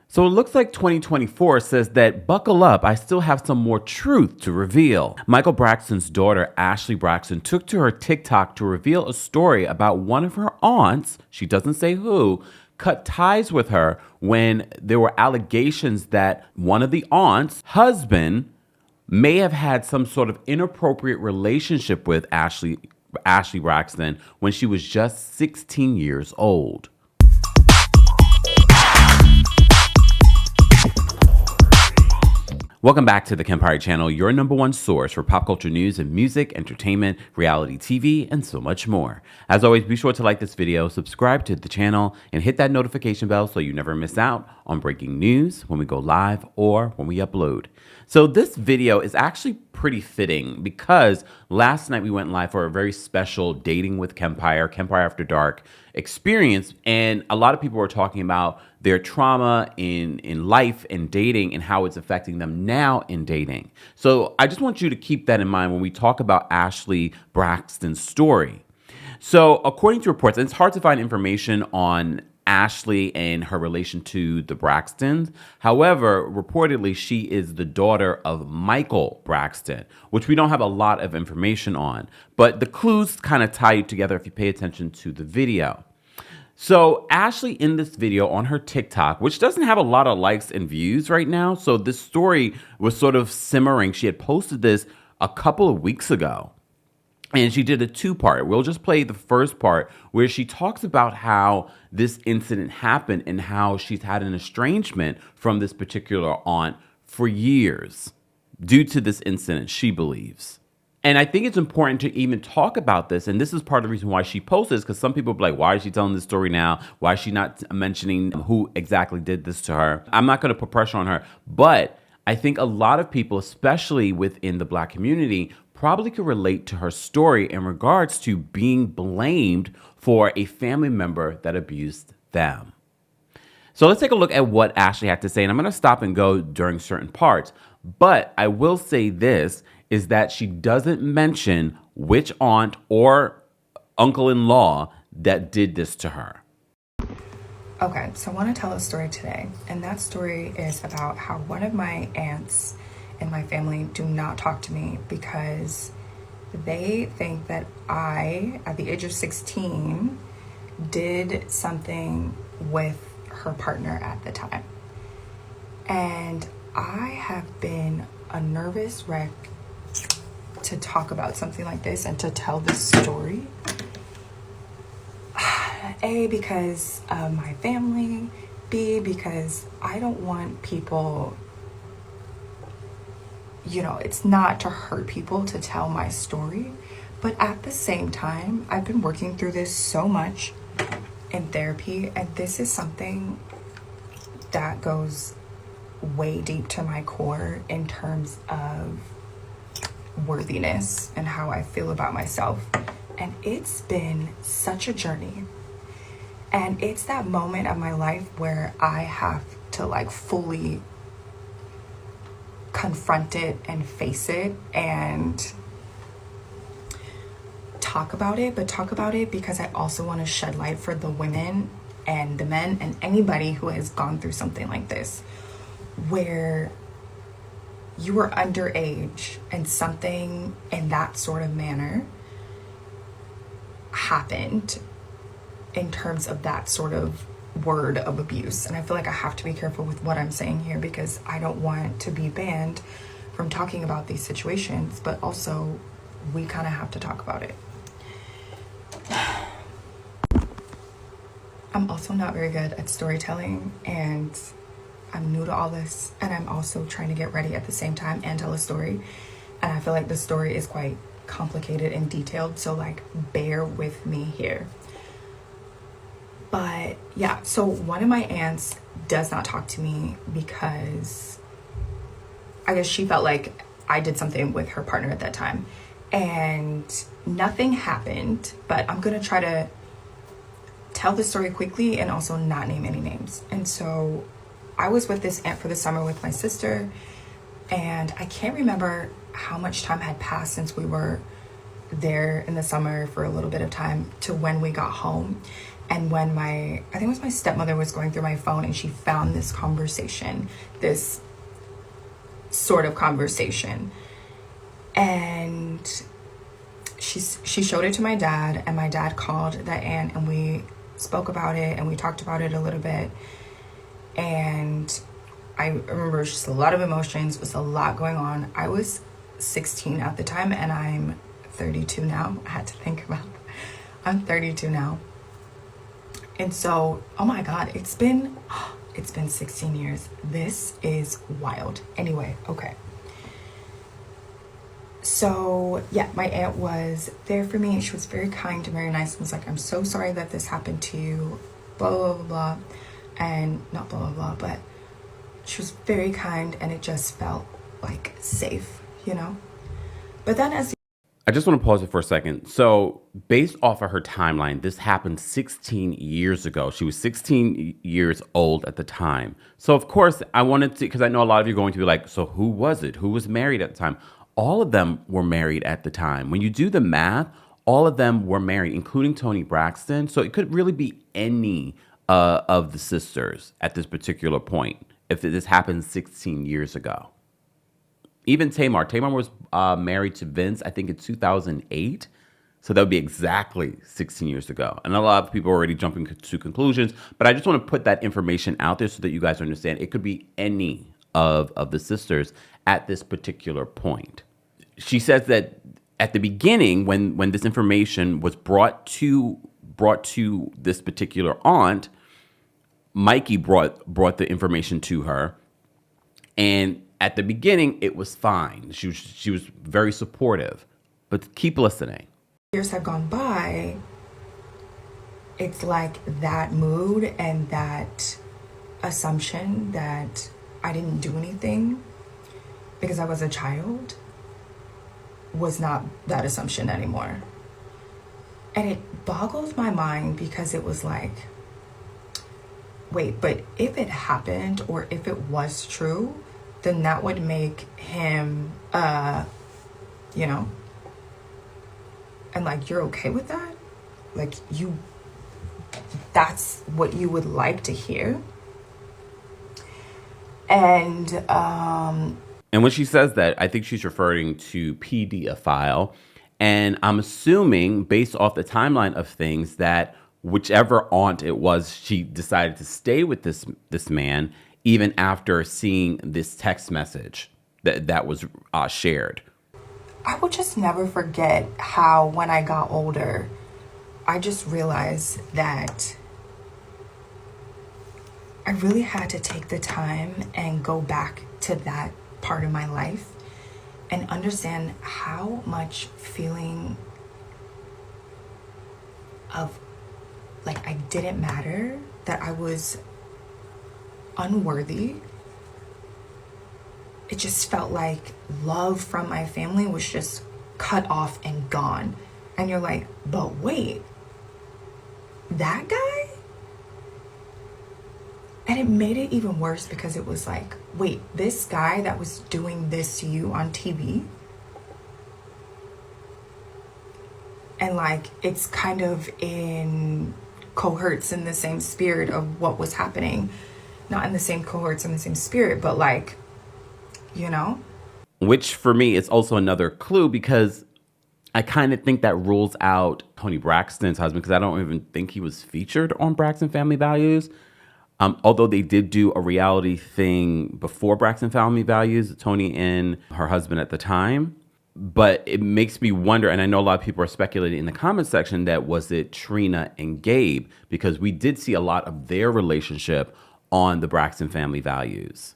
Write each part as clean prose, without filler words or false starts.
So it looks like 2024 says that buckle up, I still have some more truth to reveal. Michael Braxton's daughter, Ashlee Braxton, took to her TikTok to reveal a story about one of her aunts, she doesn't say who, cut ties with her when there were allegations that one of the aunts' husband may have had some sort of inappropriate relationship with Ashlee Braxton when she was just 16 years old. Welcome back to the Kempire channel, your number one source for pop culture news and music, entertainment, reality TV, and so much more. As always, be sure to like this video, subscribe to the channel, and hit that notification bell so you never miss out on breaking news when we go live or when we upload. So this video is actually pretty fitting because last night we went live for a very special Dating with Kempire After Dark experience, and a lot of people were talking about their trauma in life and dating and how it's affecting them now in dating. So I just want you to keep that in mind when we talk about Ashlee Braxton's story. So according to reports, and it's hard to find information on Ashlee and her relation to the Braxtons. However, reportedly, she is the daughter of Michael Braxton, which we don't have a lot of information on. But the clues kind of tie you together if you pay attention to the video. So Ashlee in this video on her TikTok, which doesn't have a lot of likes and views right now. So this story was sort of simmering. She had posted this a couple of weeks ago. And she did a two-part. We'll just play the first part where she talks about how this incident happened and how she's had an estrangement from this particular aunt for years due to this incident, she believes. And I think it's important to even talk about this. And this is part of the reason why she posts this, because some people are like, why is she telling this story now? Why is she not mentioning who exactly did this to her? I'm not going to put pressure on her, but I think a lot of people, especially within the Black community, probably could relate to her story in regards to being blamed for a family member that abused them. So let's take a look at what Ashlee had to say, and I'm going to stop and go during certain parts. But I will say this, is that she doesn't mention which aunt or uncle-in-law that did this to her. Okay, so I want to tell a story today, and that story is about how one of my aunts and my family do not talk to me because they think that I, at the age of 16, did something with her partner at the time. And I have been a nervous wreck to talk about something like this and to tell this story. A, because of my family. B, because I don't want people, you know, it's not to hurt people to tell my story. But at the same time, I've been working through this so much in therapy, and this is something that goes way deep to my core in terms of worthiness and how I feel about myself. And it's been such a journey. And it's that moment of my life where I have to like fully confront it and face it and talk about it, but talk about it because I also want to shed light for the women and the men and anybody who has gone through something like this, where you were underage and something in that sort of manner happened in terms of that sort of word of abuse. And I feel like I have to be careful with what I'm saying here because I don't want to be banned from talking about these situations, but also we kind of have to talk about it. I'm also not very good at storytelling, and I'm new to all this, and I'm also trying to get ready at the same time and tell a story. And I feel like the story is quite complicated and detailed, so like bear with me here. But yeah, so one of my aunts does not talk to me because I guess she felt like I did something with her partner at that time. And nothing happened, but I'm gonna try to tell the story quickly and also not name any names. And so I was with this aunt for the summer with my sister, and I can't remember how much time had passed since we were there in the summer for a little bit of time to when we got home. And when I think it was my stepmother was going through my phone and she found this conversation, this sort of conversation. And she showed it to my dad, and my dad called that aunt, and we spoke about it and we talked about it a little bit. And I remember just a lot of emotions, was a lot going on. I was 16 at the time, and I'm 32 now. I had to think about it. I'm 32 now. And so, oh my God, it's been 16 years. This is wild. Anyway, okay. So yeah, my aunt was there for me. She was very kind and very nice. And was like, I'm so sorry that this happened to you, blah, blah, blah, blah. And not blah, blah, blah, but she was very kind, and it just felt like safe, you know? But then I just want to pause it for a second. So based off of her timeline, this happened 16 years ago. She was 16 years old at the time. So of course I wanted to, because I know a lot of you are going to be like, so who was it? Who was married at the time? All of them were married at the time. When you do the math, all of them were married, including Toni Braxton. So it could really be any of the sisters at this particular point if this happened 16 years ago. Even Tamar was married to Vince, I think in 2008. So that would be exactly 16 years ago. And a lot of people are already jumping to conclusions, but I just want to put that information out there so that you guys understand it could be any of the sisters at this particular point. She says that at the beginning, when this information was brought to this particular aunt, Mikey brought the information to her, and at the beginning it was fine. She was very supportive, but keep listening. years have gone by, it's like that mood and that assumption that I didn't do anything because I was a child was not that assumption anymore. And it boggled my mind because it was like, wait, but if it happened or if it was true, then that would make him, you know, and like, you're okay with that? Like, that's what you would like to hear? And when she says that, I think she's referring to pedophile. And I'm assuming, based off the timeline of things, that whichever aunt it was, she decided to stay with this man even after seeing this text message that was shared. I will just never forget how when I got older, I just realized that I really had to take the time and go back to that part of my life and understand how much feeling of like I didn't matter, that I was unworthy. It just felt like love from my family was just cut off and gone. And you're like, but wait, that guy? And it made it even worse because it was like, wait, this guy that was doing this to you on TV? And like, it's kind of cohorts in the same spirit of what was happening. Not in the same cohorts in the same spirit, but like, you know? Which for me is also another clue, because I kind of think that rules out Toni Braxton's husband, because I don't even think he was featured on Braxton Family Values. Although they did do a reality thing before Braxton Family Values, Toni and her husband at the time. But it makes me wonder, and I know a lot of people are speculating in the comment section, that was it Trina and Gabe? Because we did see a lot of their relationship on the Braxton Family Values.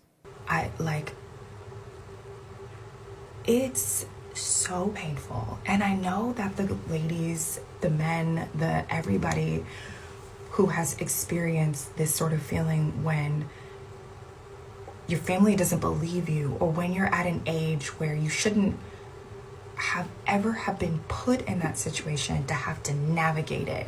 It's so painful. And I know that the ladies, the men, everybody who has experienced this sort of feeling when your family doesn't believe you, or when you're at an age where you shouldn't have been put in that situation to have to navigate it.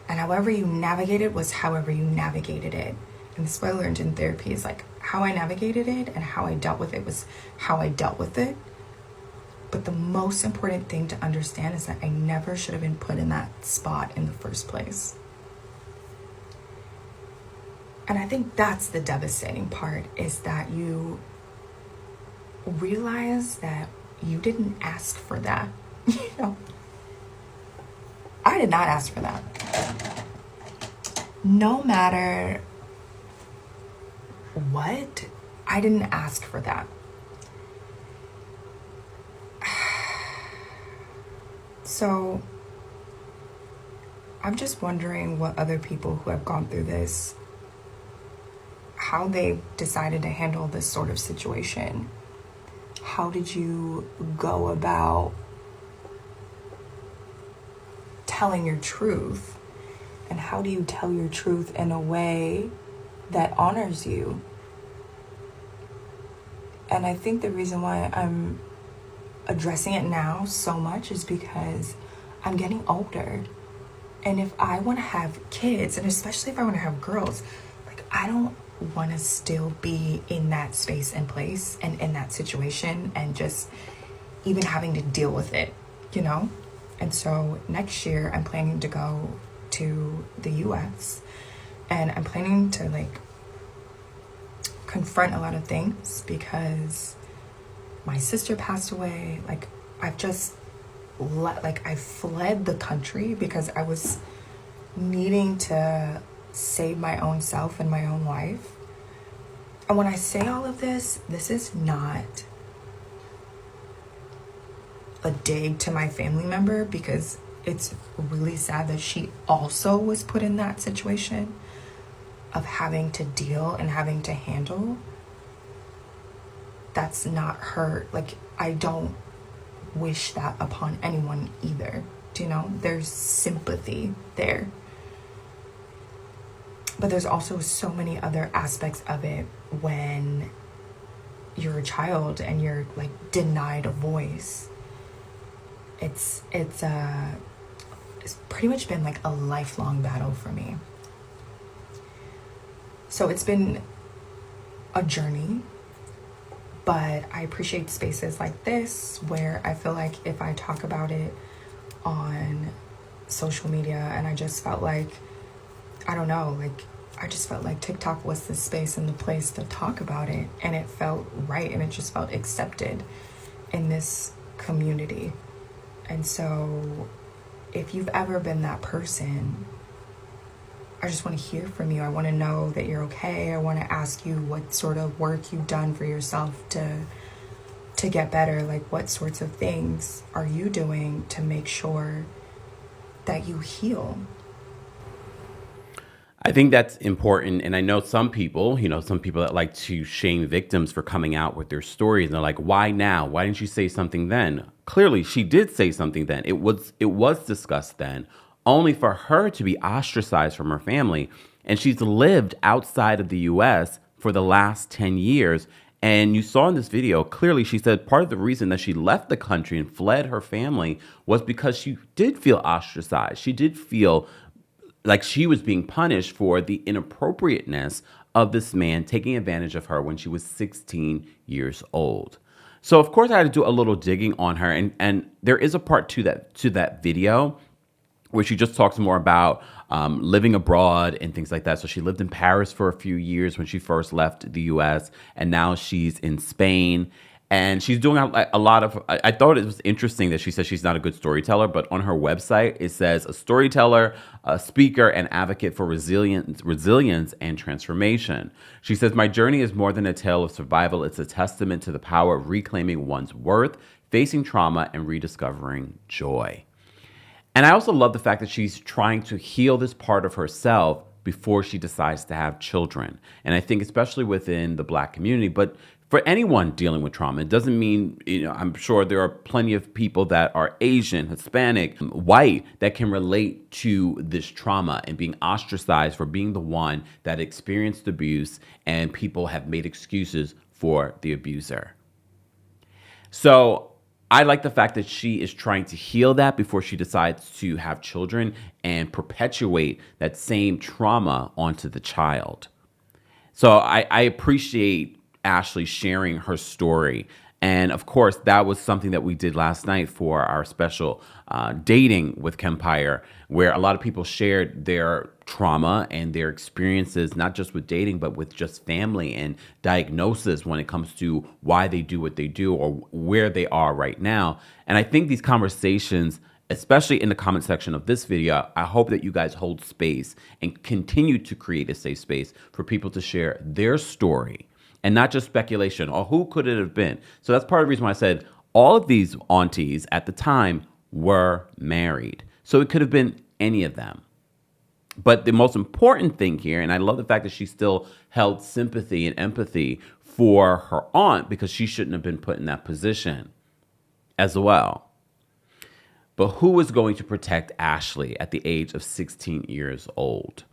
And however you navigate it was however you navigated it. And this is what I learned in therapy, is like how I navigated it and how I dealt with it was how I dealt with it. But the most important thing to understand is that I never should have been put in that spot in the first place. And I think that's the devastating part, is that you realize that you didn't ask for that. You know, I did not ask for that. No matter what, I didn't ask for that. So I'm just wondering what other people who have gone through this, how they decided to handle this sort of situation. How did you go about telling your truth? And how do you tell your truth in a way that honors you? And I think the reason why I'm addressing it now so much is because I'm getting older. And if I want to have kids, and especially if I want to have girls, like, I don't want to still be in that space and place and in that situation and just even having to deal with it, you know? And so next year I'm planning to go to the US, and I'm planning to like confront a lot of things because my sister passed away. Like, I've just I fled the country because I was needing to save my own self and my own life. And when I say all of this, this is not a dig to my family member, because it's really sad that she also was put in that situation of having to deal and having to handle. That's not her. Like, I don't wish that upon anyone either. Do you know? There's sympathy there. But there's also so many other aspects of it when you're a child and you're like denied a voice. It's pretty much been like a lifelong battle for me. So it's been a journey, but I appreciate spaces like this where I feel like if I talk about it on social media, and I just felt like, I don't know, like, I just felt like TikTok was the space and the place to talk about it, and it felt right, and it just felt accepted in this community. And so if you've ever been that person, I just want to hear from you. I want to know that you're okay. I want to ask you what sort of work you've done for yourself to get better. Like, what sorts of things are you doing to make sure that you heal? I think that's important. And I know some people, some people that like to shame victims for coming out with their stories. And they're like, why now? Why didn't you say something then? Clearly, she did say something then. It was discussed then, only for her to be ostracized from her family. And she's lived outside of the US for the last 10 years. And you saw in this video, clearly she said part of the reason that she left the country and fled her family was because she did feel ostracized. She did feel like she was being punished for the inappropriateness of this man taking advantage of her when she was 16 years old. So of course I had to do a little digging on her, and there is a part to that video where she just talks more about living abroad and things like that. So she lived in Paris for a few years when she first left the US, and now she's in Spain. And she's doing a lot of, I thought it was interesting that she says she's not a good storyteller, but on her website, it says a storyteller, a speaker, and advocate for resilience and transformation. She says, my journey is more than a tale of survival. It's a testament to the power of reclaiming one's worth, facing trauma, and rediscovering joy. And I also love the fact that she's trying to heal this part of herself before she decides to have children. And I think especially within the Black community, but for anyone dealing with trauma, it doesn't mean, I'm sure there are plenty of people that are Asian, Hispanic, white, that can relate to this trauma and being ostracized for being the one that experienced abuse, and people have made excuses for the abuser. So I like the fact that she is trying to heal that before she decides to have children and perpetuate that same trauma onto the child. So I appreciate Ashlee sharing her story And of course, that was something that we did last night for our special Dating with Kempire, where a lot of people shared their trauma and their experiences, not just with dating, but with just family and diagnosis when it comes to why they do what they do or where they are right now. And I think these conversations, especially in the comment section of this video, I hope that you guys hold space and continue to create a safe space for people to share their story and not just speculation or who could it have been. So that's part of the reason why I said all of these aunties at the time were married. So it could have been any of them. But the most important thing here, and I love the fact that she still held sympathy and empathy for her aunt because she shouldn't have been put in that position as well. But who was going to protect Ashlee at the age of 16 years old?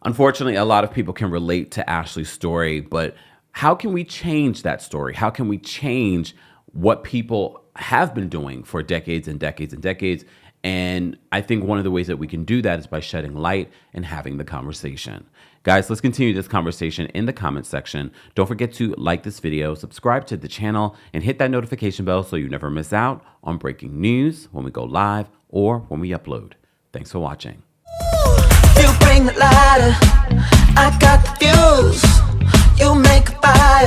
Unfortunately, a lot of people can relate to Ashlee's story, but how can we change that story? How can we change what people have been doing for decades and decades and decades? And I think one of the ways that we can do that is by shedding light and having the conversation. Guys, let's continue this conversation in the comment section. Don't forget to like this video, subscribe to the channel, and hit that notification bell so you never miss out on breaking news when we go live or when we upload. Thanks for watching. You bring the lighter, I got the fuse. You make a fire.